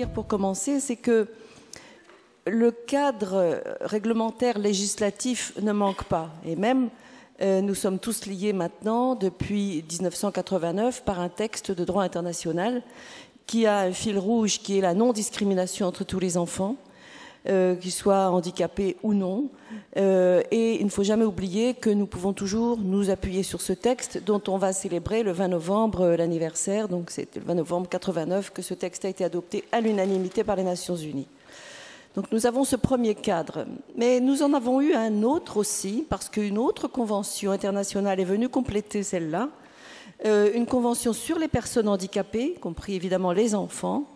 dire pour commencer, c'est que le cadre réglementaire législatif ne manque pas. Et même, nous sommes tous liés maintenant, depuis 1989, par un texte de droit international qui a un fil rouge qui est la non-discrimination entre tous les enfants, qu'ils soient handicapés ou non. Et il ne faut jamais oublier que nous pouvons toujours nous appuyer sur ce texte dont on va célébrer le 20 novembre l'anniversaire. Donc c'est le 20 novembre 89 que ce texte a été adopté à l'unanimité par les Nations Unies. Donc nous avons ce premier cadre. Mais nous en avons eu un autre aussi, parce qu'une autre convention internationale est venue compléter celle-là, une convention sur les personnes handicapées, compris évidemment les enfants,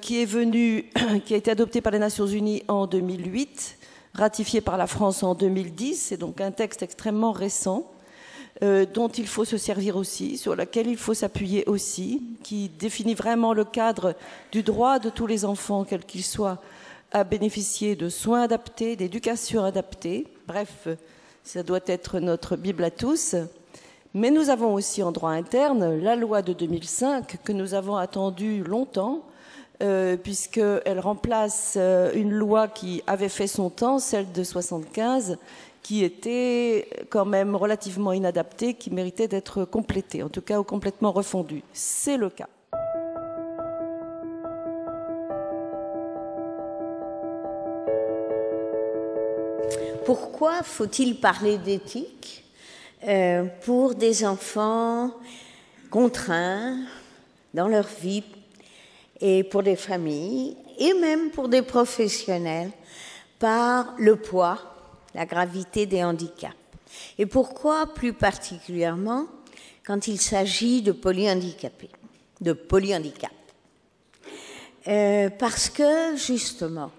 qui a été adoptée par les Nations Unies en 2008, ratifiée par la France en 2010. C'est donc un texte extrêmement récent dont il faut se servir aussi, sur lequel il faut s'appuyer aussi, qui définit vraiment le cadre du droit de tous les enfants, quels qu'ils soient, à bénéficier de soins adaptés, d'éducation adaptée. Bref, ça doit être notre Bible à tous. Mais nous avons aussi en droit interne la loi de 2005 que nous avons attendue longtemps, puisqu'elle remplace une loi qui avait fait son temps, celle de 75, qui était quand même relativement inadaptée, qui méritait d'être complétée, en tout cas ou complètement refondue. C'est le cas. Pourquoi faut-il parler d'éthique pour des enfants contraints dans leur vie et pour des familles et même pour des professionnels par le poids, la gravité des handicaps? Et pourquoi plus particulièrement quand il s'agit de polyhandicapés, de polyhandicap? Parce que justement,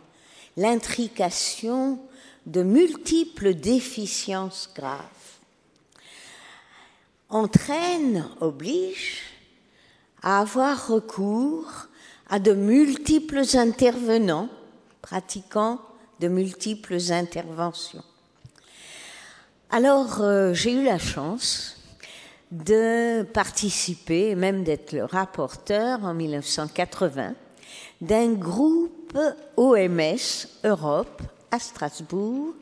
l'intrication de multiples déficiences graves oblige à avoir recours à de multiples intervenants pratiquant de multiples interventions. Alors, j'ai eu la chance de participer, et même d'être le rapporteur en 1980, d'un groupe OMS Europe à Strasbourg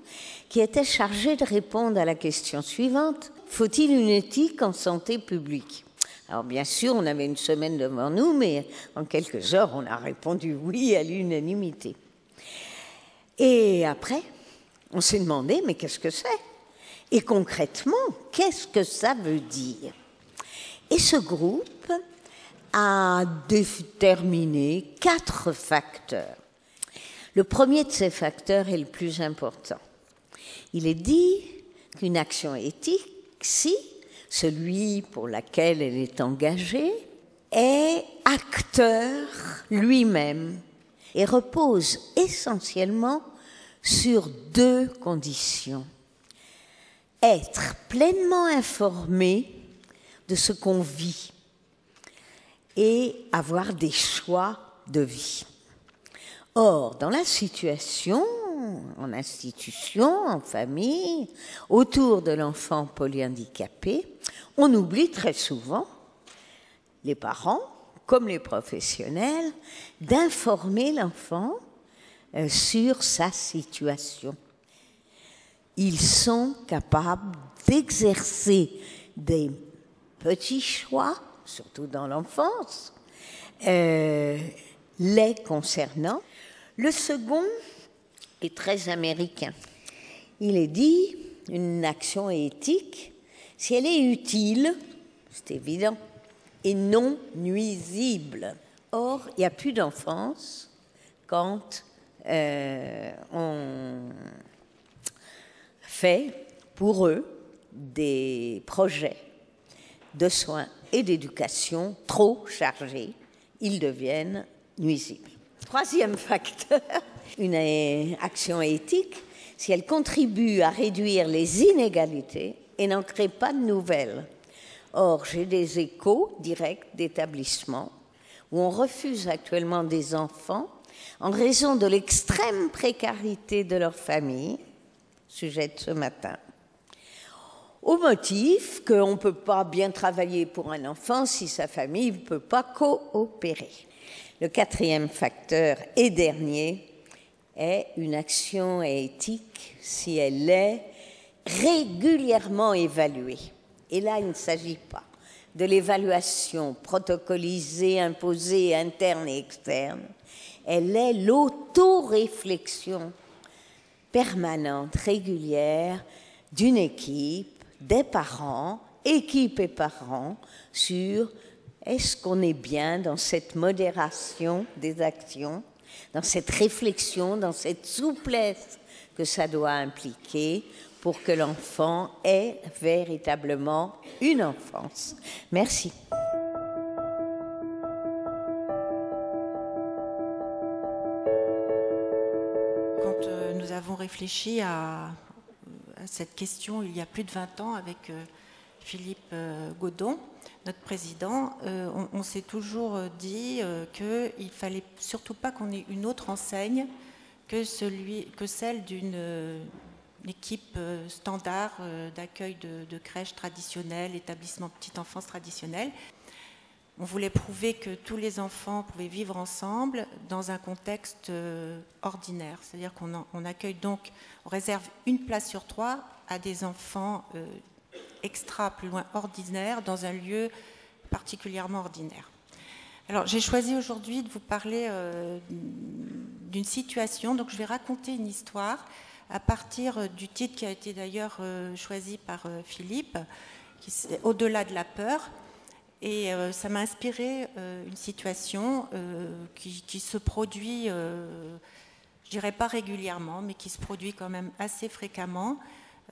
qui était chargé de répondre à la question suivante: faut-il une éthique en santé publique? Alors bien sûr, on avait une semaine devant nous, mais en quelques heures, on a répondu oui à l'unanimité. Et après, on s'est demandé, mais qu'est-ce que c'est? Et concrètement, qu'est-ce que ça veut dire? Et ce groupe a déterminé 4 facteurs. Le premier de ces facteurs est le plus important. Il est dit qu'une action éthique, si celui pour laquelle elle est engagée est acteur lui-même et repose essentiellement sur 2 conditions. Être pleinement informé de ce qu'on vit et avoir des choix de vie. Or, dans la situation, en institution, en famille, autour de l'enfant polyhandicapé, on oublie très souvent, les parents comme les professionnels, d'informer l'enfant sur sa situation. Ils sont capables d'exercer des petits choix, surtout dans l'enfance, les concernant. Le second est très américain. Il est dit, une action éthique, si elle est utile, c'est évident, et non nuisible. Or, il n'y a plus d'enfance quand on fait pour eux des projets de soins et d'éducation trop chargés. Ils deviennent nuisibles. Troisième facteur, une action éthique, si elle contribue à réduire les inégalités et n'en crée pas de nouvelles. Or, j'ai des échos directs d'établissements où on refuse actuellement des enfants en raison de l'extrême précarité de leur famille, sujet de ce matin, au motif qu'on ne peut pas bien travailler pour un enfant si sa famille ne peut pas coopérer. Le quatrième facteur et dernier est une action éthique si elle est régulièrement évaluée. Et là, il ne s'agit pas de l'évaluation protocolisée, imposée, interne et externe. Elle est l'auto-réflexion permanente, régulière d'une équipe, des parents, équipe et parents, sur est-ce qu'on est bien dans cette modération des actions, dans cette réflexion, dans cette souplesse que ça doit impliquer pour que l'enfant ait véritablement une enfance. Merci. Quand nous avons réfléchi à cette question il y a plus de 20 ans avec Philippe Godon, notre président, on s'est toujours dit qu'il ne fallait surtout pas qu'on ait une autre enseigne que celle d'une équipe standard d'accueil de crèche traditionnelle, établissement de petite enfance traditionnelle. On voulait prouver que tous les enfants pouvaient vivre ensemble dans un contexte ordinaire. C'est-à-dire qu'on accueille donc, on réserve une place sur 3 à des enfants extra, plus loin, ordinaires, dans un lieu particulièrement ordinaire. Alors, j'ai choisi aujourd'hui de vous parler d'une situation. Donc, je vais raconter une histoire à partir du titre qui a été d'ailleurs choisi par Philippe, qui est « Au-delà de la peur ». Et ça m'a inspiré une situation qui se produit, je dirais pas régulièrement, mais qui se produit quand même assez fréquemment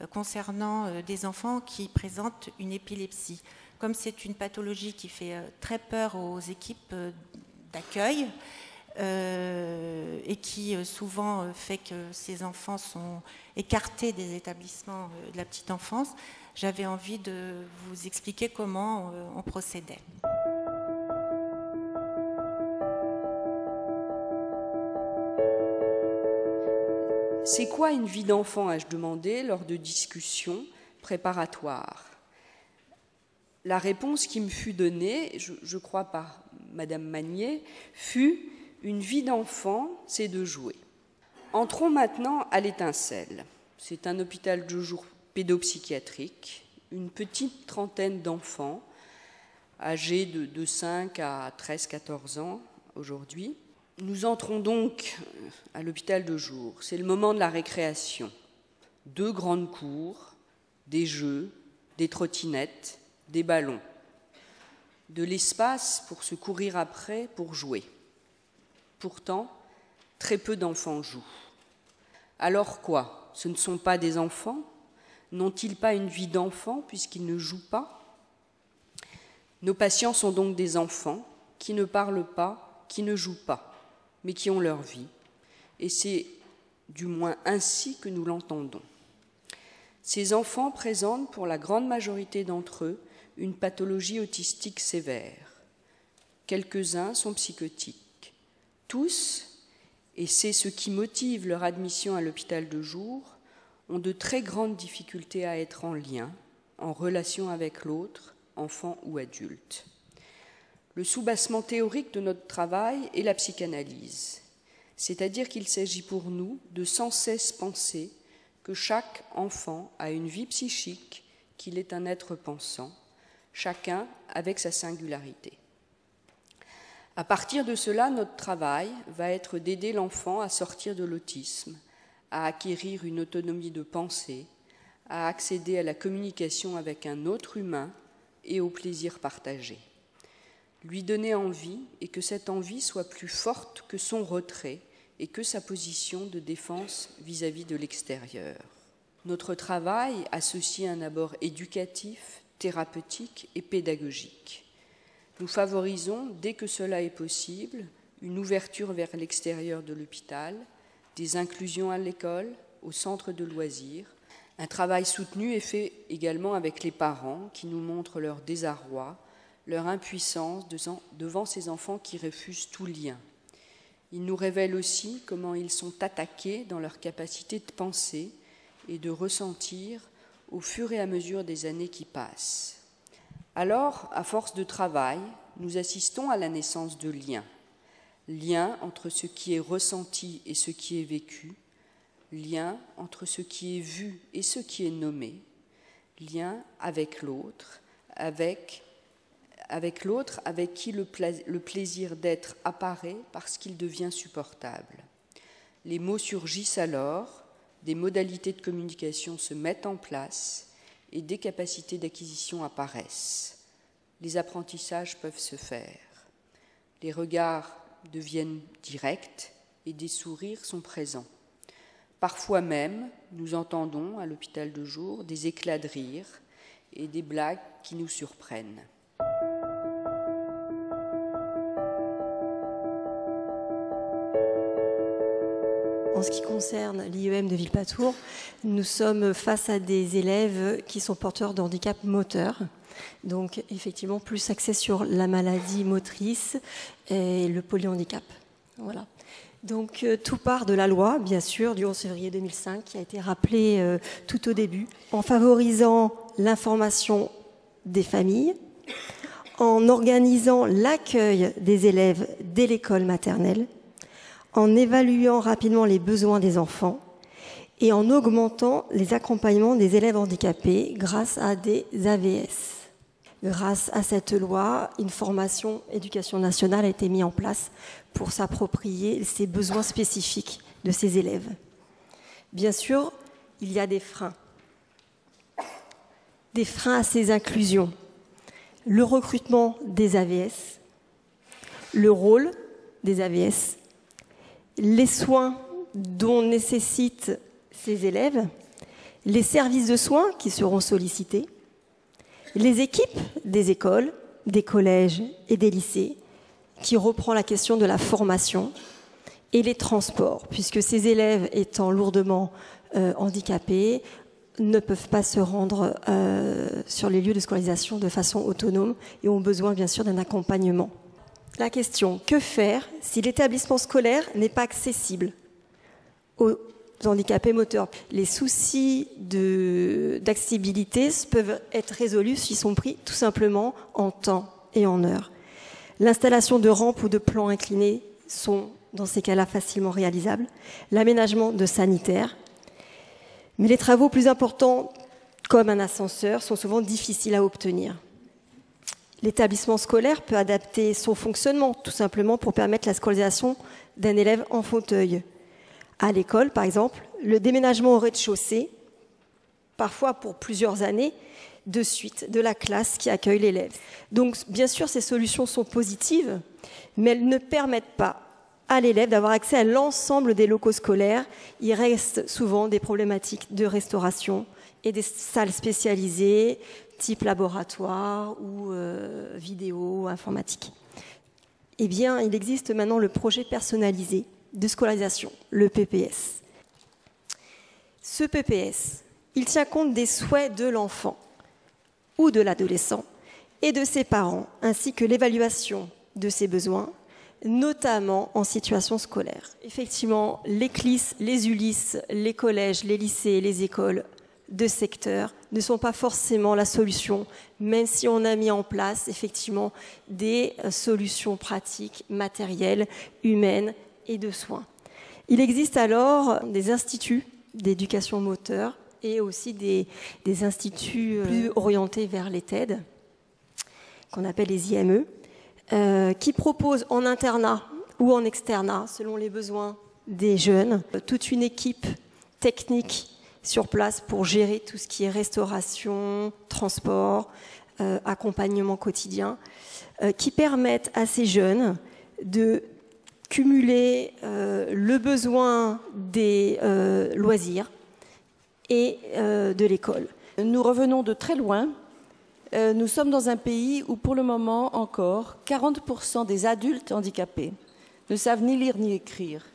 concernant des enfants qui présentent une épilepsie. Comme c'est une pathologie qui fait très peur aux équipes d'accueil et qui souvent fait que ces enfants sont écartés des établissements de la petite enfance, j'avais envie de vous expliquer comment on procédait. C'est quoi une vie d'enfant, ai-je demandé lors de discussions préparatoires. La réponse qui me fut donnée, je crois par Madame Magnier, fut « Une vie d'enfant, c'est de jouer ». Entrons maintenant à l'Étincelle. C'est un hôpital de jour pédopsychiatrique, une petite trentaine d'enfants âgés de 5 à 13-14 ans aujourd'hui. Nous entrons donc à l'hôpital de jour. C'est le moment de la récréation. 2 grandes cours, des jeux, des trottinettes, des ballons. De l'espace pour se courir après, pour jouer. Pourtant, très peu d'enfants jouent. Alors quoi? Ce ne sont pas des enfants? N'ont-ils pas une vie d'enfant puisqu'ils ne jouent pas? Nos patients sont donc des enfants qui ne parlent pas, qui ne jouent pas, mais qui ont leur vie. Et c'est du moins ainsi que nous l'entendons. Ces enfants présentent pour la grande majorité d'entre eux une pathologie autistique sévère. Quelques-uns sont psychotiques. Tous, et c'est ce qui motive leur admission à l'hôpital de jour, ont de très grandes difficultés à être en lien, en relation avec l'autre, enfant ou adulte. Le soubassement théorique de notre travail est la psychanalyse, c'est-à-dire qu'il s'agit pour nous de sans cesse penser que chaque enfant a une vie psychique, qu'il est un être pensant, chacun avec sa singularité. À partir de cela, notre travail va être d'aider l'enfant à sortir de l'autisme, à acquérir une autonomie de pensée, à accéder à la communication avec un autre humain et au plaisir partagé. Lui donner envie et que cette envie soit plus forte que son retrait et que sa position de défense vis-à-vis de l'extérieur. Notre travail associe un abord éducatif, thérapeutique et pédagogique. Nous favorisons, dès que cela est possible, une ouverture vers l'extérieur de l'hôpital, des inclusions à l'école, au centre de loisirs. Un travail soutenu est fait également avec les parents qui nous montrent leur désarroi, leur impuissance devant ces enfants qui refusent tout lien. Ils nous révèlent aussi comment ils sont attaqués dans leur capacité de penser et de ressentir au fur et à mesure des années qui passent. Alors, à force de travail, nous assistons à la naissance de liens. lien entre ce qui est ressenti et ce qui est vécu, lien entre ce qui est vu et ce qui est nommé, lien avec l'autre, avec qui le plaisir d'être apparaît parce qu'il devient supportable. Les mots surgissent alors, des modalités de communication se mettent en place et des capacités d'acquisition apparaissent. Les apprentissages peuvent se faire. Les regards deviennent directs et des sourires sont présents. Parfois même, nous entendons à l'hôpital de jour des éclats de rire et des blagues qui nous surprennent. En ce qui concerne l'IEM de Villepatour, nous sommes face à des élèves qui sont porteurs de handicap moteur. Donc effectivement, plus axé sur la maladie motrice et le polyhandicap. Voilà. Donc tout part de la loi, bien sûr, du 11 février 2005, qui a été rappelée tout au début, en favorisant l'information des familles, en organisant l'accueil des élèves dès l'école maternelle, en évaluant rapidement les besoins des enfants et en augmentant les accompagnements des élèves handicapés grâce à des AVS. Grâce à cette loi, une formation éducation nationale a été mise en place pour s'approprier ces besoins spécifiques de ces élèves. Bien sûr, il y a des freins à ces inclusions. Le recrutement des AVS, le rôle des AVS, les soins dont nécessitent ces élèves, les services de soins qui seront sollicités, les équipes des écoles, des collèges et des lycées, qui reprend la question de la formation, et les transports, puisque ces élèves étant lourdement handicapés ne peuvent pas se rendre sur les lieux de scolarisation de façon autonome et ont besoin bien sûr d'un accompagnement. La question, que faire si l'établissement scolaire n'est pas accessible aux handicapés moteurs? Les soucis d'accessibilité peuvent être résolus s'ils sont pris tout simplement en temps et en heure. L'installation de rampes ou de plans inclinés sont dans ces cas-là facilement réalisables. L'aménagement de sanitaires. Mais les travaux plus importants, comme un ascenseur, sont souvent difficiles à obtenir. L'établissement scolaire peut adapter son fonctionnement, tout simplement pour permettre la scolarisation d'un élève en fauteuil. À l'école, par exemple, le déménagement au rez-de-chaussée, parfois pour plusieurs années, de suite de la classe qui accueille l'élève. Donc, bien sûr, ces solutions sont positives, mais elles ne permettent pas à l'élève d'avoir accès à l'ensemble des locaux scolaires. Il reste souvent des problématiques de restauration et des salles spécialisées, type laboratoire ou vidéo, informatique. Eh bien, il existe maintenant le projet personnalisé de scolarisation, le PPS. Ce PPS, il tient compte des souhaits de l'enfant ou de l'adolescent et de ses parents, ainsi que l'évaluation de ses besoins, notamment en situation scolaire. Effectivement, les CLIS, les ULIS, les collèges, les lycées, les écoles de secteur ne sont pas forcément la solution, même si on a mis en place effectivement des solutions pratiques, matérielles, humaines et de soins. Il existe alors des instituts d'éducation moteur et aussi des instituts plus orientés vers les TED, qu'on appelle les IME, qui proposent en internat ou en externat, selon les besoins des jeunes, toute une équipe technique sur place pour gérer tout ce qui est restauration, transport, accompagnement quotidien, qui permettent à ces jeunes de cumuler le besoin des loisirs et de l'école. Nous revenons de très loin. Nous sommes dans un pays où, pour le moment encore, 40% des adultes handicapés ne savent ni lire ni écrire.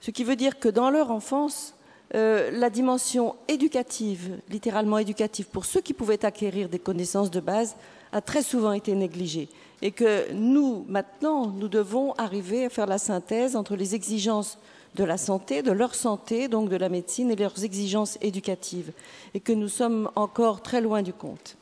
Ce qui veut dire que dans leur enfance, la dimension éducative, littéralement éducative, pour ceux qui pouvaient acquérir des connaissances de base, a très souvent été négligée. Et que nous, maintenant, nous devons arriver à faire la synthèse entre les exigences de la santé, de leur santé, donc de la médecine, et leurs exigences éducatives. Et que nous sommes encore très loin du compte.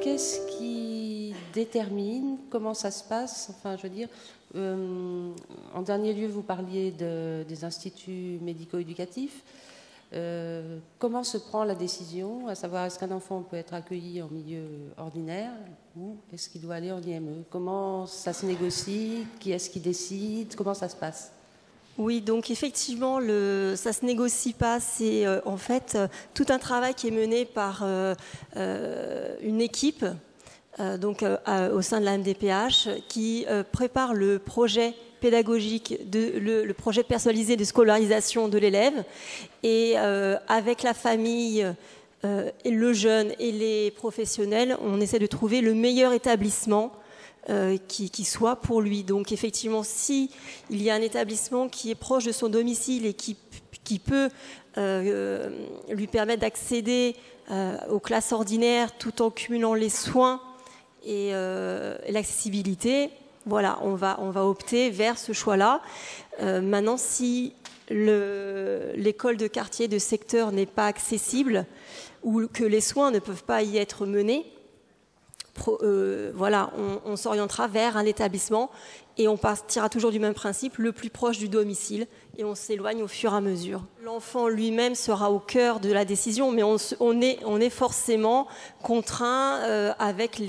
qu'est-ce qui détermine, comment ça se passe? Enfin, je veux dire, en dernier lieu, vous parliez des instituts médico-éducatifs. Comment se prend la décision, à savoir est-ce qu'un enfant peut être accueilli en milieu ordinaire ou est-ce qu'il doit aller en IME? Comment ça se négocie? Qui est-ce qui décide? Comment ça se passe? Oui, donc effectivement, ça se négocie pas. C'est en fait tout un travail qui est mené par une équipe au sein de la MDPH qui prépare le projet pédagogique, le projet personnalisé de scolarisation de l'élève. Et avec la famille, et le jeune et les professionnels, on essaie de trouver le meilleur établissement qui soit pour lui. Donc effectivement, si il y a un établissement qui est proche de son domicile et qui peut lui permettre d'accéder aux classes ordinaires tout en cumulant les soins et l'accessibilité, voilà, on va opter vers ce choix-là. Maintenant, si l'école de quartier, de secteur n'est pas accessible ou que les soins ne peuvent pas y être menés, voilà, on s'orientera vers un établissement et on partira toujours du même principe, le plus proche du domicile, et on s'éloigne au fur et à mesure. L'enfant lui-même sera au cœur de la décision, mais on est forcément contraint avec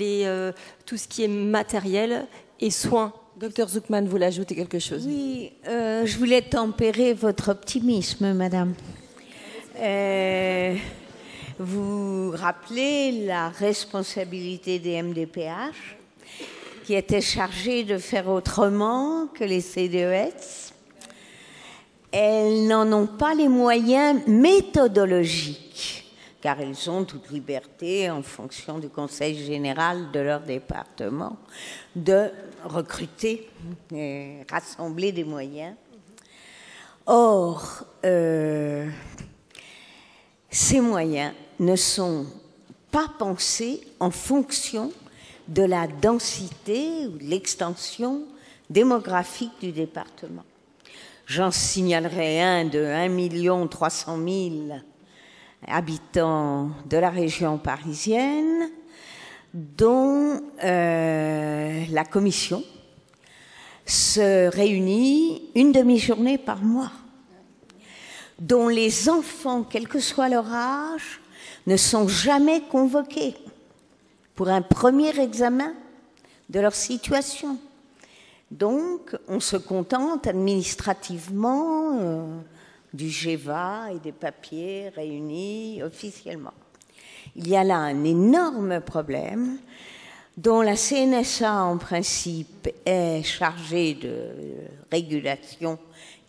tout ce qui est matériel et soins. Docteur Zuckman, vous voulez ajouter quelque chose? Oui, je voulais tempérer votre optimisme, madame. Vous rappelez la responsabilité des MDPH qui étaient chargées de faire autrement que les CDES. Elles n'en ont pas les moyens méthodologiques, car elles ont toute liberté, en fonction du conseil général de leur département, de recruter et rassembler des moyens. Or, ces moyens ne sont pas pensés en fonction de la densité ou de l'extension démographique du département. J'en signalerai un de 1 300 000 habitants de la région parisienne, dont la commission se réunit une demi-journée par mois, dont les enfants, quel que soit leur âge, ne sont jamais convoqués pour un premier examen de leur situation. Donc, on se contente administrativement du GEVA et des papiers réunis officiellement. Il y a là un énorme problème dont la CNSA, en principe, est chargée de régulation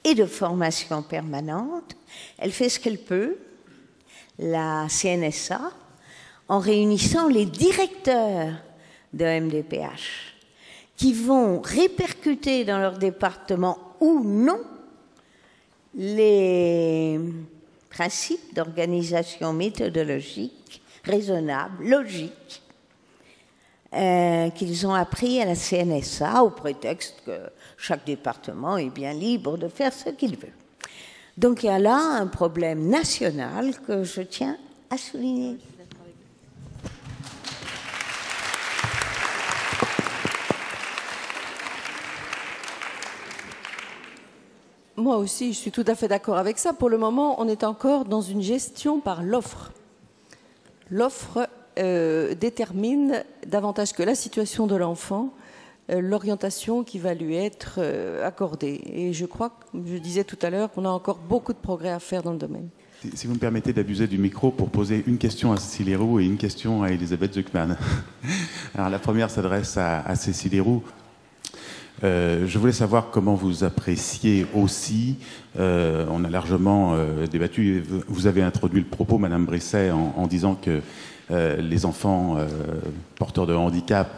et de formation permanente. Elle fait ce qu'elle peut, la CNSA, en réunissant les directeurs de MDPH, qui vont répercuter dans leur département ou non les principes d'organisation méthodologique, raisonnable, logique, qu'ils ont appris à la CNSA au prétexte que chaque département est bien libre de faire ce qu'il veut. Donc il y a là un problème national que je tiens à souligner. Moi aussi, je suis tout à fait d'accord avec ça. Pour le moment, on est encore dans une gestion par l'offre. L'offre détermine davantage que la situation de l'enfant, l'orientation qui va lui être accordée. Et je crois, je disais tout à l'heure, qu'on a encore beaucoup de progrès à faire dans le domaine. Si vous me permettez d'abuser du micro pour poser une question à Cécile Héroux et une question à Elisabeth Zuckman. Alors la première s'adresse à Cécile Héroux. Je voulais savoir comment vous appréciez aussi, on a largement débattu, vous avez introduit le propos, Madame Brisset, en disant que les enfants porteurs de handicap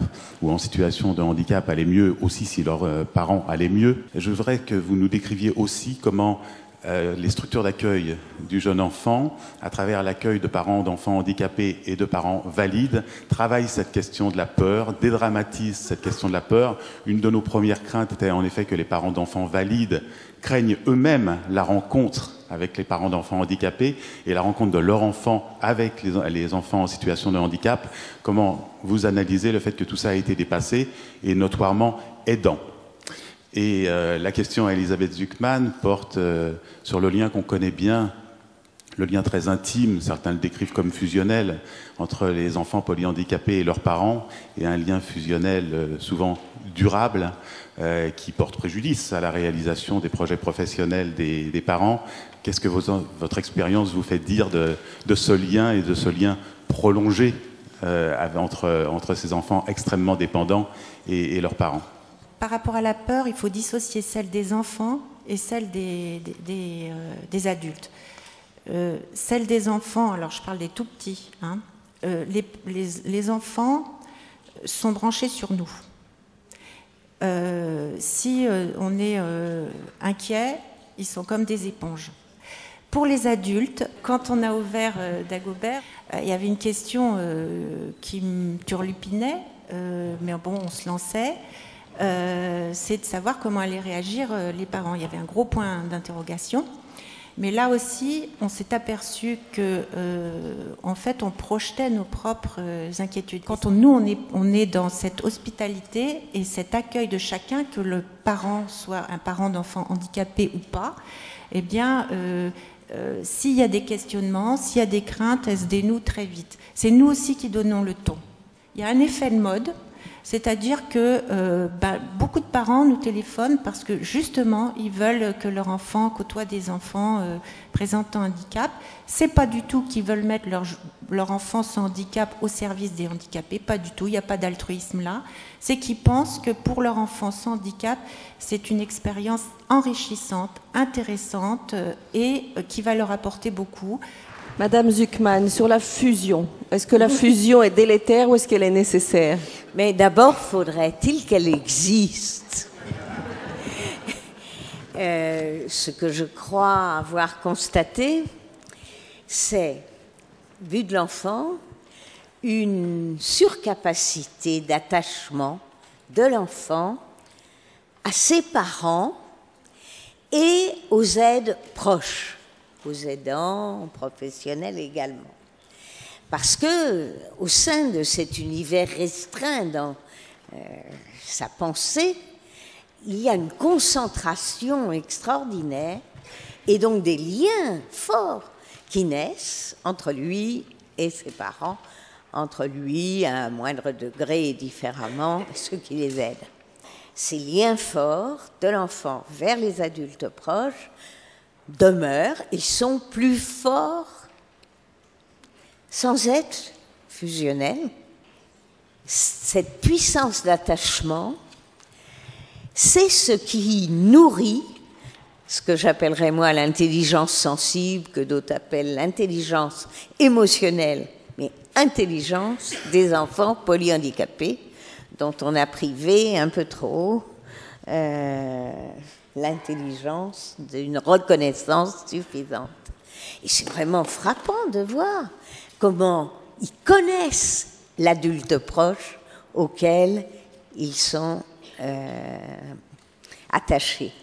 ou en situation de handicap allaient mieux aussi si leurs parents allaient mieux. Je voudrais que vous nous décriviez aussi comment les structures d'accueil du jeune enfant, à travers l'accueil de parents d'enfants handicapés et de parents valides, travaille cette question de la peur, dédramatise cette question de la peur. Une de nos premières craintes était en effet que les parents d'enfants valides craignent eux-mêmes la rencontre avec les parents d'enfants handicapés et la rencontre de leur enfant avec les enfants en situation de handicap. Comment vous analysez le fait que tout ça a été dépassé et notoirement aidant? Et la question à Elisabeth Zuckman porte sur le lien qu'on connaît bien, le lien très intime, certains le décrivent comme fusionnel, entre les enfants polyhandicapés et leurs parents, et un lien fusionnel souvent durable qui porte préjudice à la réalisation des projets professionnels des parents. Qu'est-ce que votre expérience vous fait dire de ce lien et de ce lien prolongé entre ces enfants extrêmement dépendants et leurs parents? Par rapport à la peur, il faut dissocier celle des enfants et celle des adultes. Celle des enfants, alors je parle des tout petits, hein, les enfants sont branchés sur nous. Si on est inquiet, ils sont comme des éponges. Pour les adultes, quand on a ouvert Dagobert, il y avait une question qui me turlupinait, mais bon, on se lançait. C'est de savoir comment allaient réagir les parents. Il y avait un gros point d'interrogation. Mais là aussi, on s'est aperçu que, en fait, on projetait nos propres inquiétudes. Quand on est dans cette hospitalité et cet accueil de chacun, que le parent soit un parent d'enfant handicapé ou pas, eh bien, s'il y a des questionnements, s'il y a des craintes, elles se dénouent très vite. C'est nous aussi qui donnons le ton. Il y a un effet de mode. C'est-à-dire que beaucoup de parents nous téléphonent parce que justement ils veulent que leur enfant côtoie des enfants présentant handicap. C'est pas du tout qu'ils veulent mettre leur enfant sans handicap au service des handicapés, pas du tout, il n'y a pas d'altruisme là. C'est qu'ils pensent que pour leur enfant sans handicap, c'est une expérience enrichissante, intéressante et qui va leur apporter beaucoup. Madame Zuckman, sur la fusion, est-ce que la fusion est délétère ou est-ce qu'elle est nécessaire? Mais d'abord, faudrait-il qu'elle existe? Ce que je crois avoir constaté, c'est, vu de l'enfant, une surcapacité d'attachement de l'enfant à ses parents et aux aides proches, aux aidants professionnels également. Parce que, au sein de cet univers restreint dans sa pensée, il y a une concentration extraordinaire et donc des liens forts qui naissent entre lui et ses parents, entre lui à un moindre degré et différemment ceux qui les aident. Ces liens forts de l'enfant vers les adultes proches demeurent et sont plus forts sans être fusionnels. Cette puissance d'attachement, c'est ce qui nourrit ce que j'appellerais moi l'intelligence sensible, que d'autres appellent l'intelligence émotionnelle, mais intelligence des enfants polyhandicapés, dont on a privé un peu trop l'intelligence d'une reconnaissance suffisante. Et c'est vraiment frappant de voir comment ils connaissent l'adulte proche auquel ils sont attachés.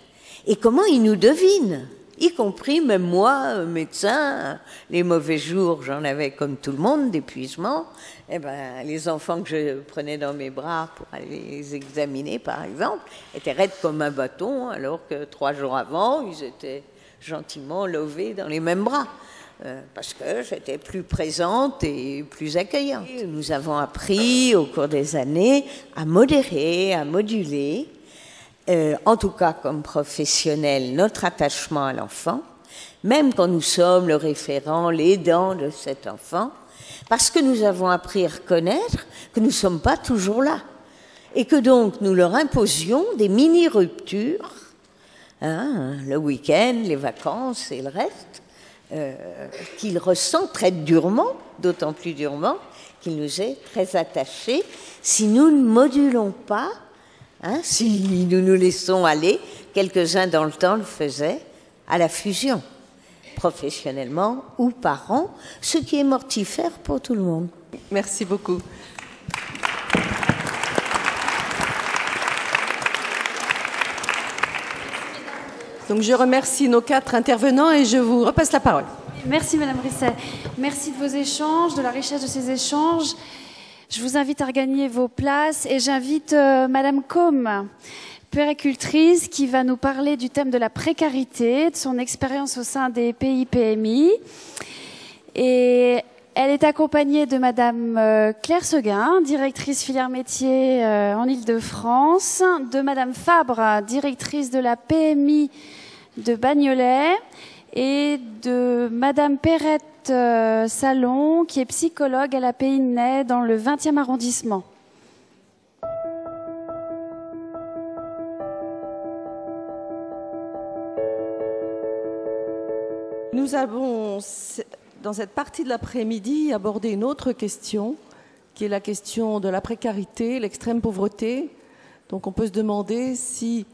Et comment ils nous devinent, y compris même moi, médecin, les mauvais jours, j'en avais comme tout le monde, d'épuisement. Eh ben, les enfants que je prenais dans mes bras pour aller les examiner, par exemple, étaient raides comme un bâton, alors que 3 jours avant, ils étaient gentiment lovés dans les mêmes bras. Parce que j'étais plus présente et plus accueillante. Et nous avons appris au cours des années à modérer, à moduler, en tout cas comme professionnels, notre attachement à l'enfant, même quand nous sommes le référent, l'aidant de cet enfant, parce que nous avons appris à reconnaître que nous ne sommes pas toujours là et que donc nous leur imposions des mini-ruptures, hein, le week-end, les vacances et le reste, qu'il ressent très durement, d'autant plus durement qu'il nous est très attaché. Si nous ne modulons pas, hein, si nous nous laissons aller, quelques-uns dans le temps le faisaient, à la fusion, professionnellement ou parents, ce qui est mortifère pour tout le monde. Merci beaucoup. Donc je remercie nos 4 intervenants et je vous repasse la parole. Merci Madame Risset. Merci de vos échanges, de la richesse de ces échanges. Je vous invite à regagner vos places et j'invite Madame Combe, puéricultrice, qui va nous parler du thème de la précarité, de son expérience au sein des pays PMI. Et elle est accompagnée de Madame Claire Seguin, directrice filière métier en Île-de-France, de Madame Fabre, directrice de la PMI de Bagnolet, et de Madame Perrette Salon, qui est psychologue à la Pays de Ney dans le 20e arrondissement. Nous avons, dans cette partie de l'après-midi, abordé une autre question, qui est la question de la précarité, l'extrême pauvreté. Donc on peut se demander si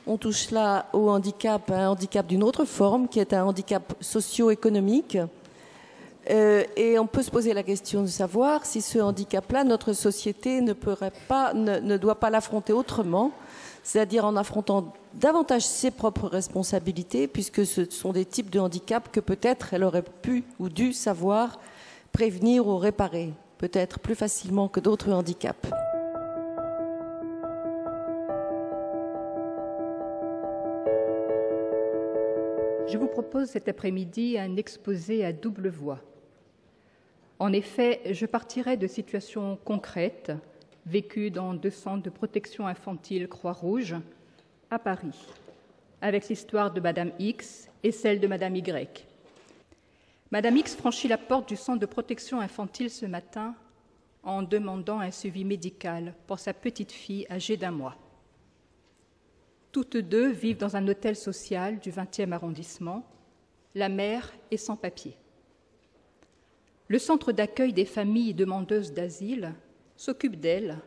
on touche là au handicap, un handicap d'une autre forme, qui est un handicap socio-économique. Et on peut se poser la question de savoir si ce handicap-là, notre société ne doit pas l'affronter autrement, c'est-à-dire en affrontant davantage ses propres responsabilités, puisque ce sont des types de handicaps que peut-être elle aurait pu ou dû savoir prévenir ou réparer, peut-être plus facilement que d'autres handicaps. Je vous propose cet après-midi un exposé à double voix. En effet, je partirai de situations concrètes vécues dans 2 centres de protection infantile Croix-Rouge à Paris, avec l'histoire de Madame X et celle de Madame Y. Madame X franchit la porte du centre de protection infantile ce matin en demandant un suivi médical pour sa petite fille âgée d'1 mois. Toutes 2 vivent dans un hôtel social du 20e arrondissement. La mère est sans papier. Le centre d'accueil des familles demandeuses d'asile s'occupe d'elle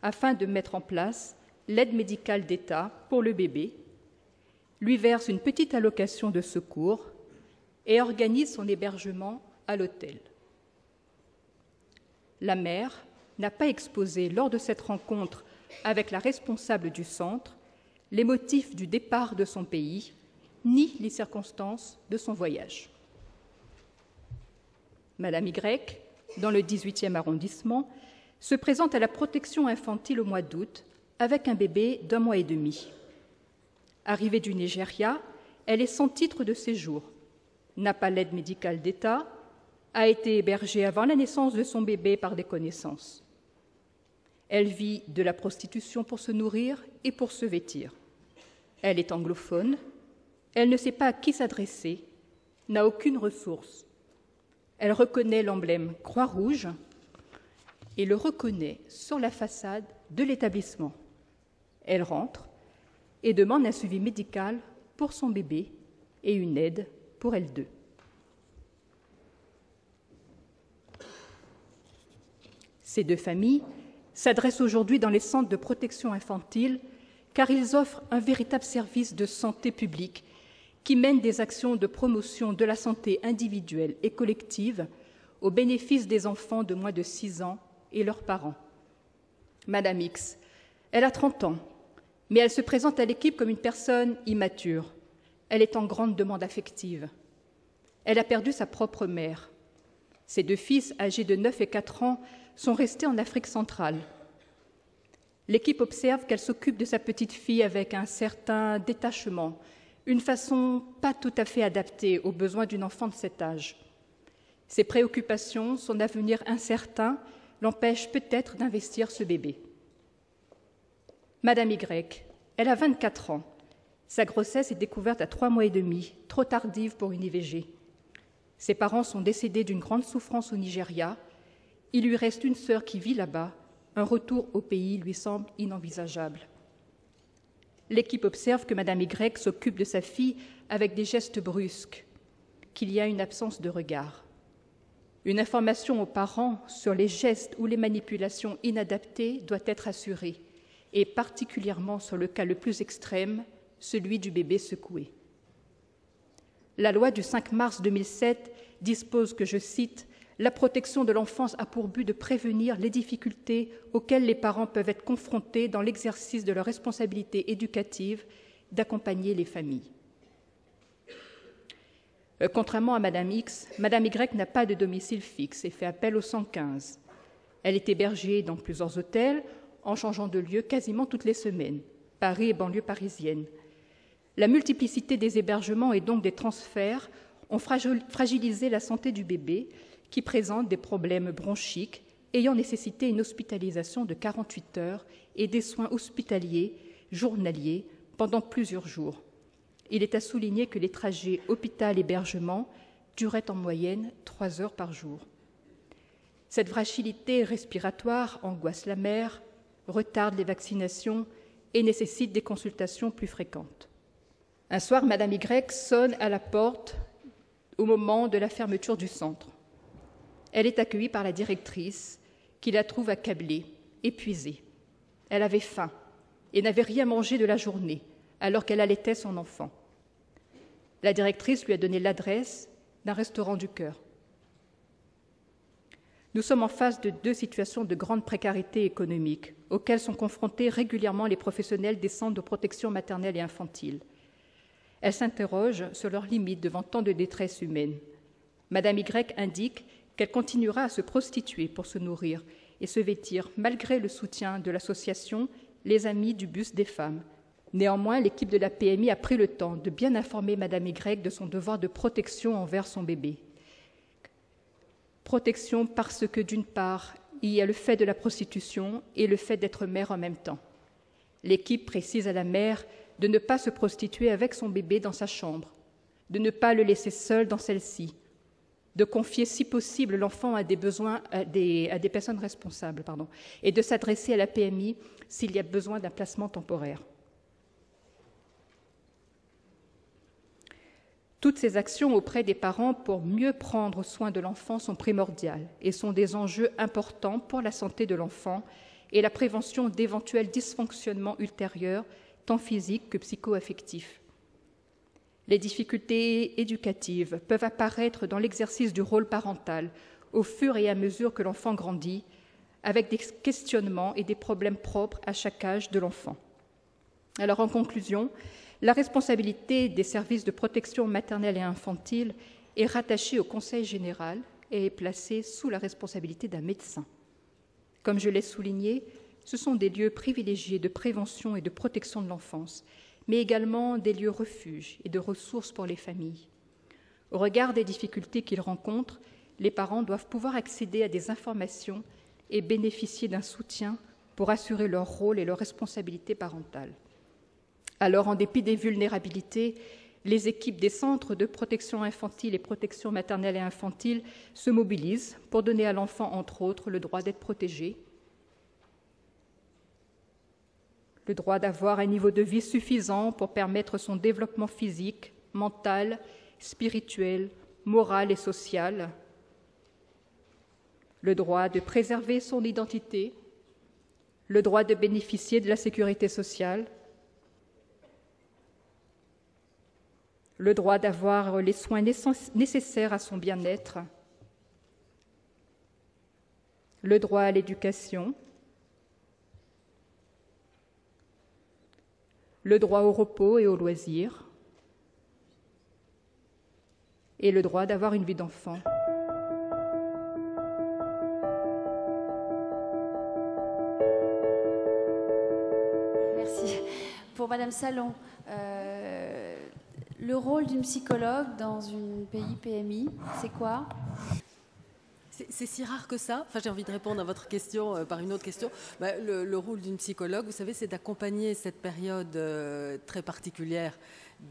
afin de mettre en place l'aide médicale d'État pour le bébé, lui verse une petite allocation de secours et organise son hébergement à l'hôtel. La mère n'a pas exposé lors de cette rencontre avec la responsable du centre les motifs du départ de son pays, ni les circonstances de son voyage. Madame Y, dans le 18e arrondissement, se présente à la protection infantile au mois d'août avec un bébé d'1 mois et demi. Arrivée du Nigeria, elle est sans titre de séjour, n'a pas l'aide médicale d'État, a été hébergée avant la naissance de son bébé par des connaissances. Elle vit de la prostitution pour se nourrir et pour se vêtir. Elle est anglophone, elle ne sait pas à qui s'adresser, n'a aucune ressource. Elle reconnaît l'emblème Croix-Rouge et le reconnaît sur la façade de l'établissement. Elle rentre et demande un suivi médical pour son bébé et une aide pour elle 2. Ces 2 familles s'adressent aujourd'hui dans les centres de protection infantile car ils offrent un véritable service de santé publique qui mène des actions de promotion de la santé individuelle et collective au bénéfice des enfants de moins de 6 ans et leurs parents. Madame X, elle a 30 ans, mais elle se présente à l'équipe comme une personne immature. Elle est en grande demande affective. Elle a perdu sa propre mère. Ses 2 fils, âgés de 9 et 4 ans, sont restés en Afrique centrale. L'équipe observe qu'elle s'occupe de sa petite fille avec un certain détachement, une façon pas tout à fait adaptée aux besoins d'une enfant de cet âge. Ses préoccupations, son avenir incertain, l'empêchent peut-être d'investir ce bébé. Madame Y, elle a 24 ans. Sa grossesse est découverte à 3 mois et demi, trop tardive pour une IVG. Ses parents sont décédés d'une grande souffrance au Nigeria. Il lui reste une sœur qui vit là-bas. Un retour au pays lui semble inenvisageable. L'équipe observe que Madame Y s'occupe de sa fille avec des gestes brusques, qu'il y a une absence de regard. Une information aux parents sur les gestes ou les manipulations inadaptées doit être assurée, et particulièrement sur le cas le plus extrême, celui du bébé secoué. La loi du 5 mars 2007 dispose que, je cite, « La protection de l'enfance a pour but de prévenir les difficultés auxquelles les parents peuvent être confrontés dans l'exercice de leur responsabilité éducative, d'accompagner les familles. » Contrairement à Madame X, Madame Y n'a pas de domicile fixe et fait appel au 115. Elle est hébergée dans plusieurs hôtels, en changeant de lieu quasiment toutes les semaines, Paris et banlieue parisienne. La multiplicité des hébergements et donc des transferts ont fragilisé la santé du bébé, qui présente des problèmes bronchiques, ayant nécessité une hospitalisation de 48 heures et des soins hospitaliers journaliers pendant plusieurs jours. Il est à souligner que les trajets hôpital-hébergement duraient en moyenne 3 heures par jour. Cette fragilité respiratoire angoisse la mère, retarde les vaccinations et nécessite des consultations plus fréquentes. Un soir, Madame Y sonne à la porte au moment de la fermeture du centre. Elle est accueillie par la directrice qui la trouve accablée, épuisée. Elle avait faim et n'avait rien mangé de la journée alors qu'elle allaitait son enfant. La directrice lui a donné l'adresse d'un restaurant du cœur. Nous sommes en face de 2 situations de grande précarité économique auxquelles sont confrontés régulièrement les professionnels des centres de protection maternelle et infantile. Elles s'interrogent sur leurs limites devant tant de détresse humaine. Madame Y indique qu'elle continuera à se prostituer pour se nourrir et se vêtir malgré le soutien de l'association Les Amis du Bus des femmes. Néanmoins, l'équipe de la PMI a pris le temps de bien informer Madame Y de son devoir de protection envers son bébé. Protection parce que, d'une part, il y a le fait de la prostitution et le fait d'être mère en même temps. L'équipe précise à la mère de ne pas se prostituer avec son bébé dans sa chambre, de ne pas le laisser seul dans celle-ci, de confier si possible l'enfant à des personnes responsables, et de s'adresser à la PMI s'il y a besoin d'un placement temporaire. Toutes ces actions auprès des parents pour mieux prendre soin de l'enfant sont primordiales et sont des enjeux importants pour la santé de l'enfant et la prévention d'éventuels dysfonctionnements ultérieurs, tant physiques que psycho-affectifs. Les difficultés éducatives peuvent apparaître dans l'exercice du rôle parental au fur et à mesure que l'enfant grandit, avec des questionnements et des problèmes propres à chaque âge de l'enfant. Alors, en conclusion, la responsabilité des services de protection maternelle et infantile est rattachée au Conseil général et est placée sous la responsabilité d'un médecin. Comme je l'ai souligné, ce sont des lieux privilégiés de prévention et de protection de l'enfance, mais également des lieux refuges et de ressources pour les familles. Au regard des difficultés qu'ils rencontrent, les parents doivent pouvoir accéder à des informations et bénéficier d'un soutien pour assurer leur rôle et leur responsabilité parentale. Alors, en dépit des vulnérabilités, les équipes des centres de protection infantile et protection maternelle et infantile se mobilisent pour donner à l'enfant, entre autres, le droit d'être protégé, le droit d'avoir un niveau de vie suffisant pour permettre son développement physique, mental, spirituel, moral et social, le droit de préserver son identité, le droit de bénéficier de la sécurité sociale, le droit d'avoir les soins nécessaires à son bien-être, le droit à l'éducation, le droit au repos et au loisir, et le droit d'avoir une vie d'enfant. Merci. Pour Madame Salon, le rôle d'une psychologue dans un pays PMI, c'est quoi ? C'est si rare que ça. Enfin, j'ai envie de répondre à votre question par une autre question. Le rôle d'une psychologue, vous savez, c'est d'accompagner cette période très particulière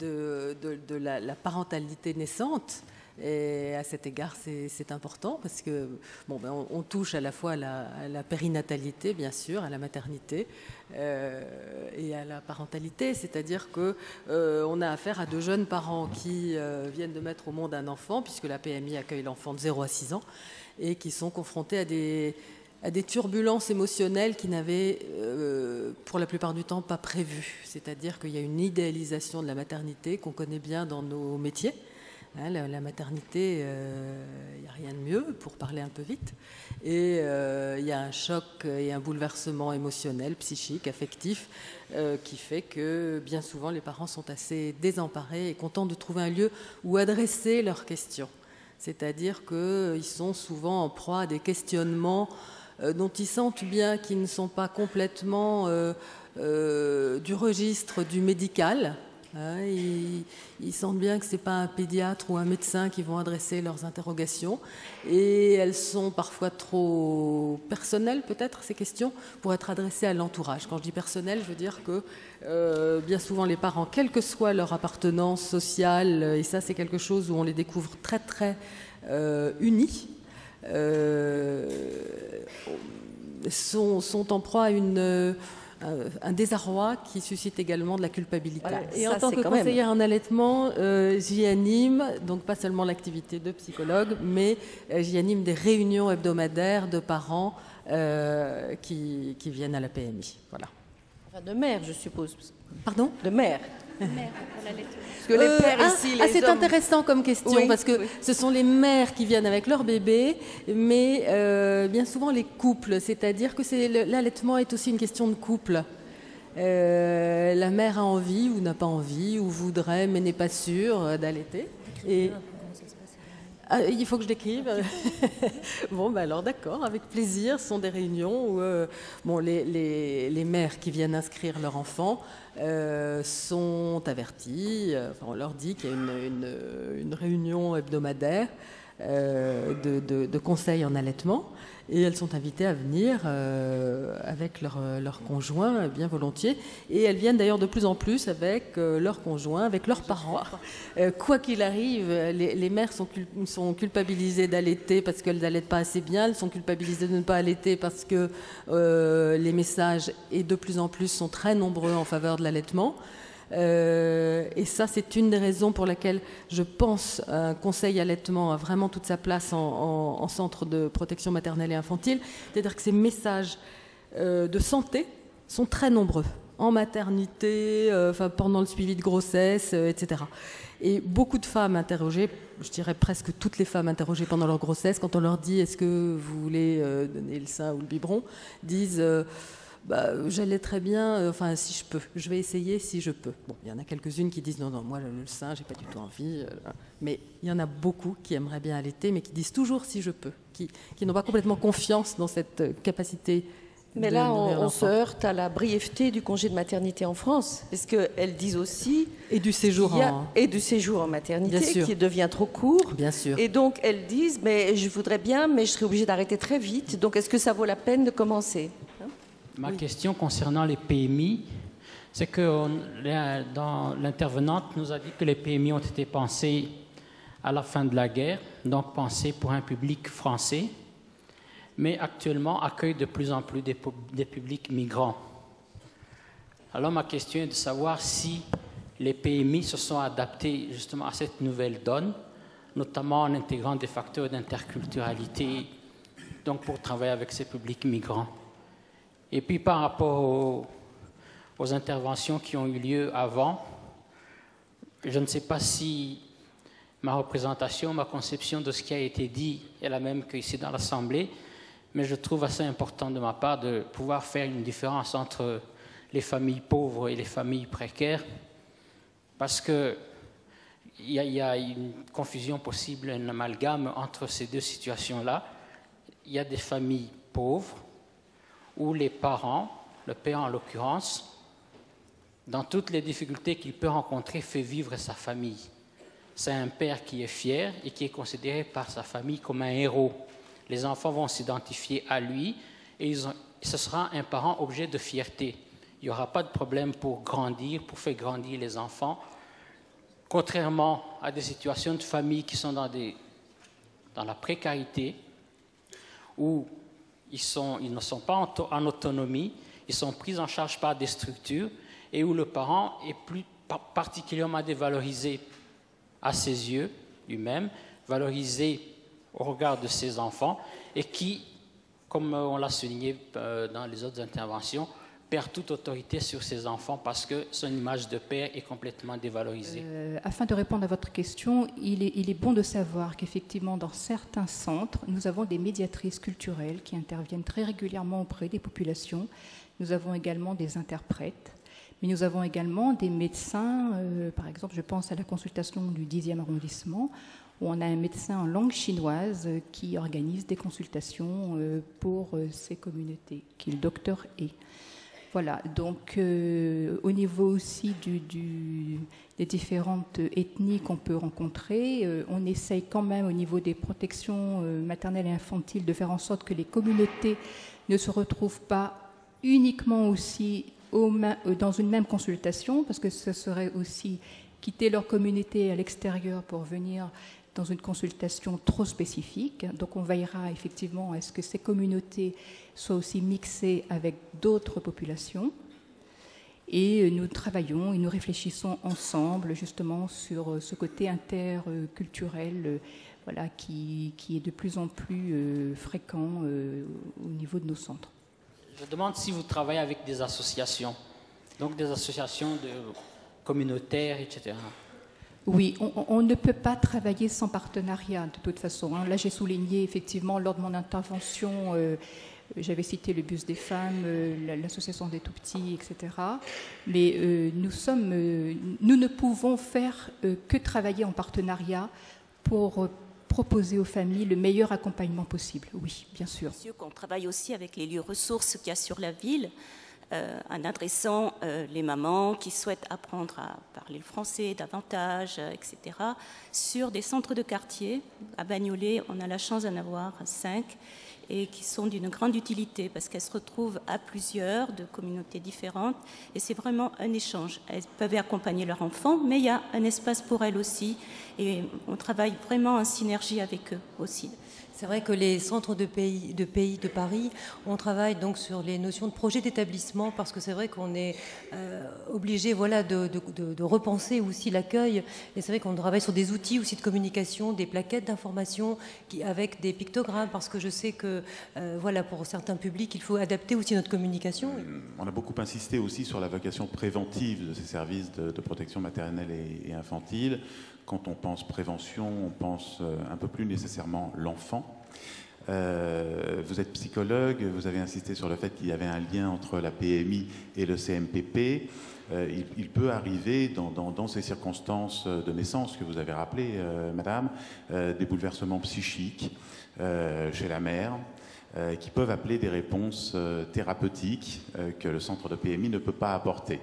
de la parentalité naissante. Et à cet égard, c'est important parce que on touche à la fois à la périnatalité, bien sûr, à la maternité et à la parentalité. C'est-à-dire que on a affaire à de jeunes parents qui viennent de mettre au monde un enfant, puisque la PMI accueille l'enfant de 0 à 6 ans, et qui sont confrontés à des turbulences émotionnelles qui n'avaient, pour la plupart du temps, pas prévues. C'est-à-dire qu'il y a une idéalisation de la maternité qu'on connaît bien dans nos métiers, Hein, la maternité, il n'y a rien de mieux, pour parler un peu vite. Et il y a un choc et un bouleversement émotionnel, psychique, affectif, qui fait que bien souvent les parents sont assez désemparés et contents de trouver un lieu où adresser leurs questions. C'est-à-dire qu'ils sont souvent en proie à des questionnements dont ils sentent bien qu'ils ne sont pas complètement du registre du médical. Hein, ils sentent bien que ce n'est pas un pédiatre ou un médecin qui vont adresser leurs interrogations, et elles sont parfois trop personnelles peut-être, ces questions, pour être adressées à l'entourage. Quand je dis personnel, je veux dire que bien souvent les parents, quelle que soit leur appartenance sociale, et ça c'est quelque chose où on les découvre très très unis, sont en proie à un désarroi qui suscite également de la culpabilité. Voilà, et ça, en tant que conseillère en allaitement, j'y anime, donc pas seulement l'activité de psychologue, mais j'y anime des réunions hebdomadaires de parents qui viennent à la PMI. Voilà. Enfin, de mère, je suppose. Pardon ? De mère. Mère pour l'allaitement. Parce que les pères ici, les c'est hommes... intéressant comme question, oui, parce que ce sont les mères qui viennent avec leur bébé, mais bien souvent les couples, c'est-à-dire que l'allaitement est aussi une question de couple. La mère a envie ou n'a pas envie, ou voudrait mais n'est pas sûre d'allaiter. Et il faut que je décrive. Bon, ben alors d'accord, avec plaisir. Ce sont des réunions où bon, les mères qui viennent inscrire leur enfant sont averties. Enfin, on leur dit qu'il y a une réunion hebdomadaire de conseils en allaitement, et elles sont invitées à venir avec leur conjoint, bien volontiers, et elles viennent d'ailleurs de plus en plus avec leur conjoint, avec leurs parents. Quoi qu'il arrive, les mères sont culpabilisées d'allaiter parce qu'elles n'allaitent pas assez bien, elles sont culpabilisées de ne pas allaiter parce que les messages, et de plus en plus, sont très nombreux en faveur de l'allaitement. Et ça, c'est une des raisons pour laquelle je pense un conseil allaitement a vraiment toute sa place en centre de protection maternelle et infantile. C'est-à-dire que ces messages de santé sont très nombreux en maternité, pendant le suivi de grossesse, etc. Et beaucoup de femmes interrogées, je dirais presque toutes les femmes interrogées pendant leur grossesse, quand on leur dit « est-ce que vous voulez donner le sein ou le biberon ?», disent j'allais très bien, si je peux, je vais essayer si je peux. Bon, il y en a quelques-unes qui disent non, moi le sein, j'ai pas du tout envie, mais il y en a beaucoup qui aimeraient bien allaiter, mais qui disent toujours si je peux, qui n'ont pas complètement confiance dans cette capacité. Mais là, on se heurte à la brièveté du congé de maternité en France, parce qu'elles disent aussi... Et du séjour en maternité, qui devient trop court. Bien sûr. Et donc, elles disent, mais je voudrais bien, mais je serais obligée d'arrêter très vite. Donc, est-ce que ça vaut la peine de commencer ? Ma question concernant les PMI, c'est que l'intervenante nous a dit que les PMI ont été pensés à la fin de la guerre, donc pensés pour un public français, mais actuellement accueillent de plus en plus des publics migrants. Alors ma question est de savoir si les PMI se sont adaptés justement à cette nouvelle donne, notamment en intégrant des facteurs d'interculturalité, donc pour travailler avec ces publics migrants. Et puis par rapport aux interventions qui ont eu lieu avant, je ne sais pas si ma représentation, ma conception de ce qui a été dit est la même qu'ici dans l'Assemblée, mais je trouve assez important de ma part de pouvoir faire une différence entre les familles pauvres et les familles précaires, parce qu'il y a une confusion possible, un amalgame entre ces deux situations-là. Il y a des familles pauvres, où les parents, le père en l'occurrence, dans toutes les difficultés qu'il peut rencontrer, fait vivre sa famille. C'est un père qui est fier et qui est considéré par sa famille comme un héros. Les enfants vont s'identifier à lui et ce sera un parent objet de fierté. Il n'y aura pas de problème pour faire grandir les enfants, contrairement à des situations de famille qui sont dans la précarité, où ils ne sont pas en autonomie, ils sont pris en charge par des structures et où le parent est plus particulièrement dévalorisé à ses yeux lui-même, valorisé au regard de ses enfants et qui, comme on l'a souligné dans les autres interventions, perd toute autorité sur ses enfants parce que son image de père est complètement dévalorisée. Afin de répondre à votre question, il est bon de savoir qu'effectivement, dans certains centres, nous avons des médiatrices culturelles qui interviennent très régulièrement auprès des populations. Nous avons également des interprètes, mais nous avons également des médecins, par exemple, je pense à la consultation du 10e arrondissement, où on a un médecin en langue chinoise qui organise des consultations pour ces communautés, qui est le docteur E. Voilà, donc au niveau aussi des différentes ethnies qu'on peut rencontrer, on essaye quand même au niveau des protections maternelles et infantiles de faire en sorte que les communautés ne se retrouvent pas uniquement aussi dans une même consultation, parce que ce serait aussi quitter leur communauté à l'extérieur pour venir dans une consultation trop spécifique. Donc on veillera effectivement à ce que ces communautés soient aussi mixées avec d'autres populations. Et nous travaillons et nous réfléchissons ensemble justement sur ce côté interculturel voilà, qui est de plus en plus fréquent au niveau de nos centres. Je demande si vous travaillez avec des associations, donc des associations communautaires, etc. Oui, on ne peut pas travailler sans partenariat de toute façon. Là, j'ai souligné effectivement lors de mon intervention, j'avais cité le Bus des femmes, l'association des tout-petits, etc. Mais nous ne pouvons faire que travailler en partenariat pour proposer aux familles le meilleur accompagnement possible. Oui, bien sûr. Bien sûr qu'on travaille aussi avec les lieux ressources qu'il y a sur la ville. En adressant les mamans qui souhaitent apprendre à parler le français davantage, etc., sur des centres de quartier. À Bagnolet, on a la chance d'en avoir 5 et qui sont d'une grande utilité parce qu'elles se retrouvent à plusieurs, de communautés différentes, et c'est vraiment un échange. Elles peuvent accompagner leurs enfants, mais il y a un espace pour elles aussi, et on travaille vraiment en synergie avec eux aussi. C'est vrai que les centres de pays de Paris, on travaille donc sur les notions de projet d'établissement parce que c'est vrai qu'on est obligé voilà, de repenser aussi l'accueil. Et c'est vrai qu'on travaille sur des outils aussi de communication, des plaquettes d'information avec des pictogrammes parce que je sais que voilà, pour certains publics, il faut adapter aussi notre communication. On a beaucoup insisté aussi sur la vocation préventive de ces services de protection maternelle et infantile. Quand on pense prévention, on pense un peu plus nécessairement l'enfant. Vous êtes psychologue, vous avez insisté sur le fait qu'il y avait un lien entre la PMI et le CMPP. Il peut arriver dans ces circonstances de naissance que vous avez rappelées, madame, des bouleversements psychiques chez la mère qui peuvent appeler des réponses thérapeutiques que le centre de PMI ne peut pas apporter.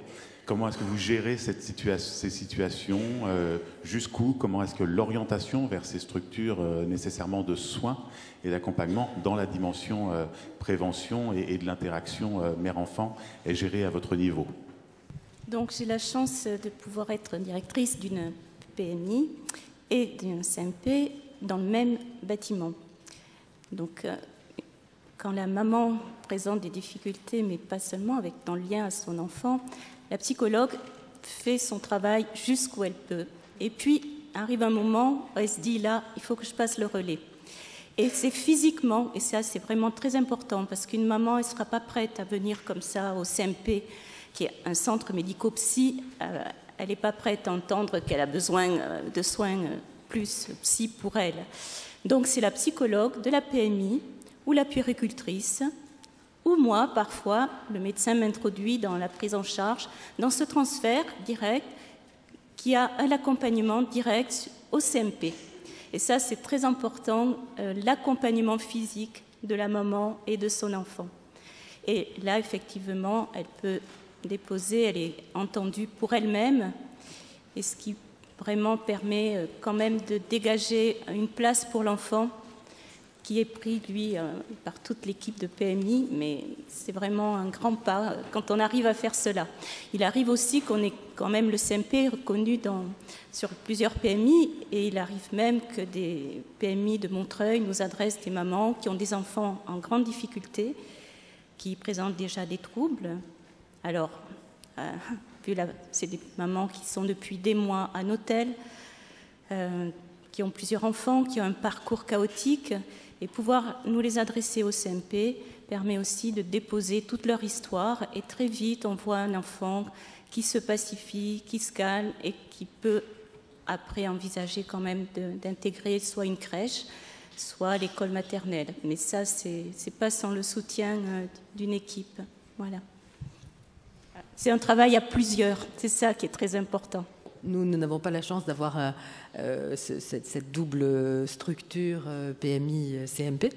Comment est-ce que vous gérez ces situations jusqu'où? Comment est-ce que l'orientation vers ces structures nécessairement de soins et d'accompagnement dans la dimension prévention et de l'interaction mère-enfant est gérée à votre niveau? Donc j'ai la chance de pouvoir être directrice d'une PMI et d'une CMP dans le même bâtiment. Donc quand la maman présente des difficultés, mais pas seulement, dans le lien à son enfant, la psychologue fait son travail jusqu'où elle peut. Et puis, arrive un moment où elle se dit, là, il faut que je passe le relais. Et c'est physiquement, et ça c'est vraiment très important, parce qu'une maman, elle ne sera pas prête à venir comme ça au CMP, qui est un centre médico-psy, elle n'est pas prête à entendre qu'elle a besoin de soins plus psy pour elle. Donc c'est la psychologue de la PMI ou la puéricultrice, ou moi, parfois, le médecin m'introduit dans la prise en charge, dans ce transfert direct qui a un accompagnement direct au CMP. Et ça, c'est très important, l'accompagnement physique de la maman et de son enfant. Et là, effectivement, elle peut déposer, elle est entendue pour elle-même, et ce qui vraiment permet quand même de dégager une place pour l'enfant qui est pris, lui, par toute l'équipe de PMI, mais c'est vraiment un grand pas quand on arrive à faire cela. Il arrive aussi qu'on ait quand même le CMP reconnu sur plusieurs PMI, et il arrive même que des PMI de Montreuil nous adressent des mamans qui ont des enfants en grande difficulté, qui présentent déjà des troubles. Alors, c'est des mamans qui sont depuis des mois en hôtel, qui ont plusieurs enfants, qui ont un parcours chaotique, et pouvoir nous les adresser au CMP permet aussi de déposer toute leur histoire et très vite on voit un enfant qui se pacifie, qui se calme et qui peut après envisager quand même d'intégrer soit une crèche, soit l'école maternelle. Mais ça, c'est pas sans le soutien d'une équipe. Voilà. C'est un travail à plusieurs, c'est ça qui est très important. Nous n'avons pas la chance d'avoir cette double structure PMI-CMP,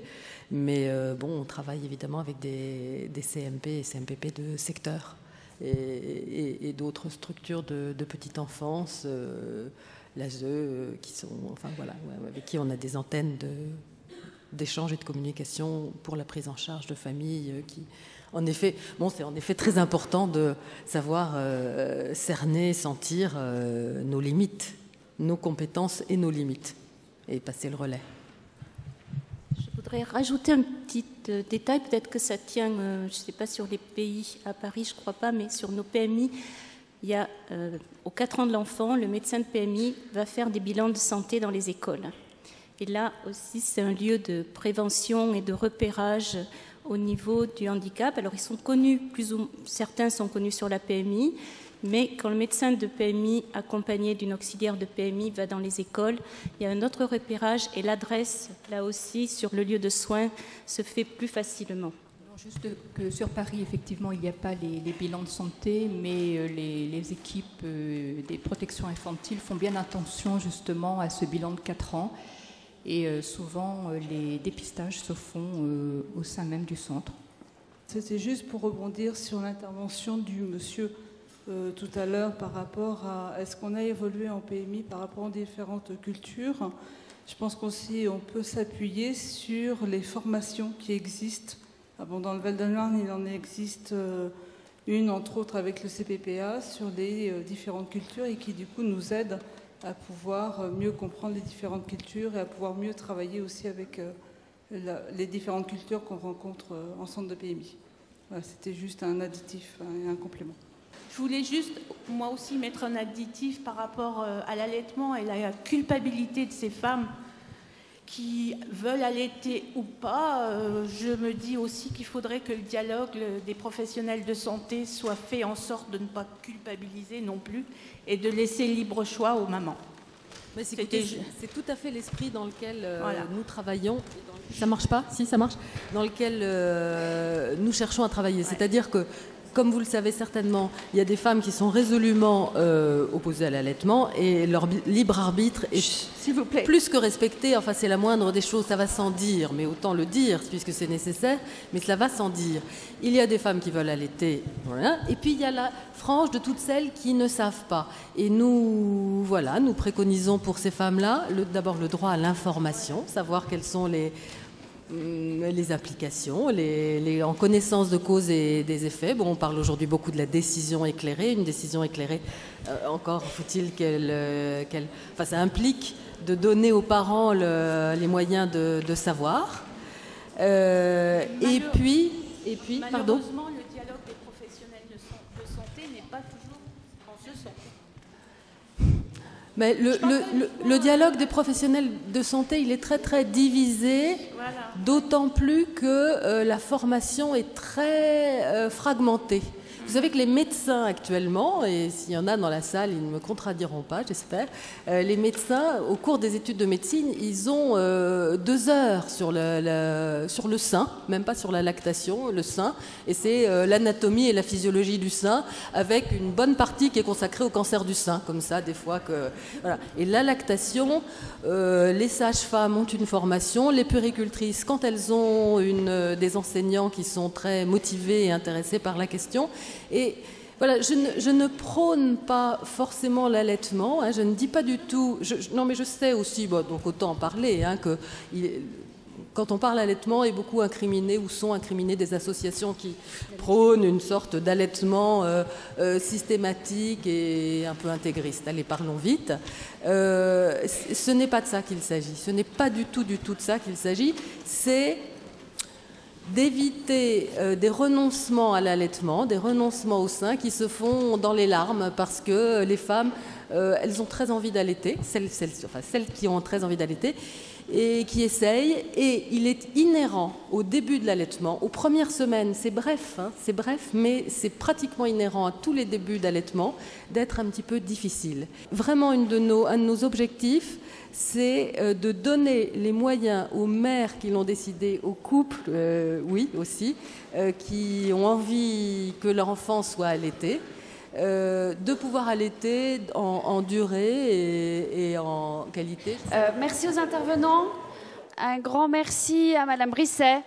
mais bon, on travaille évidemment avec des CMP et CMPP de secteur et d'autres structures de petite enfance, l'ASE, qui sont, enfin voilà, avec qui on a des antennes d'échange et de communication pour la prise en charge de familles qui... En effet, bon, c'est en effet très important de savoir cerner, sentir nos limites, nos compétences et nos limites, et passer le relais. Je voudrais rajouter un petit détail, peut-être que ça tient, je ne sais pas, sur les pays, à Paris, je ne crois pas, mais sur nos PMI, il y a, aux 4 ans de l'enfant, le médecin de PMI va faire des bilans de santé dans les écoles. Et là aussi, c'est un lieu de prévention et de repérage au niveau du handicap. Alors, ils sont connus, certains sont connus sur la PMI, mais quand le médecin de PMI, accompagné d'une auxiliaire de PMI, va dans les écoles, il y a un autre repérage et l'adresse, là aussi, sur le lieu de soins, se fait plus facilement. Juste que sur Paris, effectivement, il n'y a pas les bilans de santé, mais les équipes des protections infantiles font bien attention justement à ce bilan de 4 ans. Et souvent, les dépistages se font au sein même du centre. C'était juste pour rebondir sur l'intervention du monsieur tout à l'heure par rapport à est-ce qu'on a évolué en PMI par rapport aux différentes cultures. Je pense qu'aussi on peut s'appuyer sur les formations qui existent. Ah bon, dans le Val-de-Marne, il en existe une, entre autres, avec le CPPA sur les différentes cultures et qui, du coup, nous aide à pouvoir mieux comprendre les différentes cultures et à pouvoir mieux travailler aussi avec les différentes cultures qu'on rencontre en centre de PMI. Voilà, c'était juste un additif et un complément. Je voulais juste, moi aussi, mettre un additif par rapport à l'allaitement et la culpabilité de ces femmes qui veulent allaiter ou pas. Je me dis aussi qu'il faudrait que le dialogue des professionnels de santé soit fait en sorte de ne pas culpabiliser non plus et de laisser libre choix aux mamans. C'est tout à fait l'esprit dans lequel nous travaillons. Ça marche pas ? Si, ça marche. Dans lequel nous cherchons à travailler. Ouais. C'est-à-dire que, comme vous le savez certainement, il y a des femmes qui sont résolument opposées à l'allaitement et leur libre arbitre est plus que respecté. Enfin, c'est la moindre des choses, ça va sans dire, mais autant le dire puisque c'est nécessaire, mais cela va sans dire. Il y a des femmes qui veulent allaiter, voilà, et puis il y a la frange de toutes celles qui ne savent pas. Et nous, voilà, nous préconisons pour ces femmes-là d'abord le droit à l'information, savoir quelles sont les applications, en connaissance de cause et des effets. Bon, on parle aujourd'hui beaucoup de la décision éclairée. Une décision éclairée, encore faut-il enfin, ça implique de donner aux parents les moyens de savoir. Et puis, pardon. Malheureusement, le dialogue des professionnels de santé n'est pas toujours en ce sens. Mais le dialogue des professionnels de santé, il est très très divisé, voilà. D'autant plus que la formation est très fragmentée. Vous savez que les médecins actuellement, et s'il y en a dans la salle, ils ne me contrediront pas, j'espère, les médecins, au cours des études de médecine, ils ont 2 heures sur le sein, même pas sur la lactation, le sein, et c'est l'anatomie et la physiologie du sein, avec une bonne partie qui est consacrée au cancer du sein, comme ça, des fois que... Voilà. Et la lactation, les sages-femmes ont une formation, les puéricultrices, quand elles ont des enseignants qui sont très motivés et intéressés par la question. Et voilà, je ne prône pas forcément l'allaitement, hein, je ne dis pas du tout... non, mais je sais aussi, bon, donc autant en parler, hein, que quand on parle allaitement, est beaucoup incriminé ou sont incriminées des associations qui prônent une sorte d'allaitement systématique et un peu intégriste. Allez, parlons vite. Ce n'est pas de ça qu'il s'agit. Ce n'est pas du tout de ça qu'il s'agit. C'est d'éviter des renoncements à l'allaitement, des renoncements au sein qui se font dans les larmes parce que les femmes elles ont très envie d'allaiter, celles qui ont très envie d'allaiter, et qui essayent. Et il est inhérent au début de l'allaitement, aux premières semaines, c'est bref, mais c'est pratiquement inhérent à tous les débuts d'allaitement, d'être un petit peu difficile. Vraiment, un de nos objectifs, c'est de donner les moyens aux mères qui l'ont décidé, aux couples, oui aussi, qui ont envie que leur enfant soit allaité, de pouvoir allaiter en durée et en qualité. Merci aux intervenants. Un grand merci à Madame Brisset.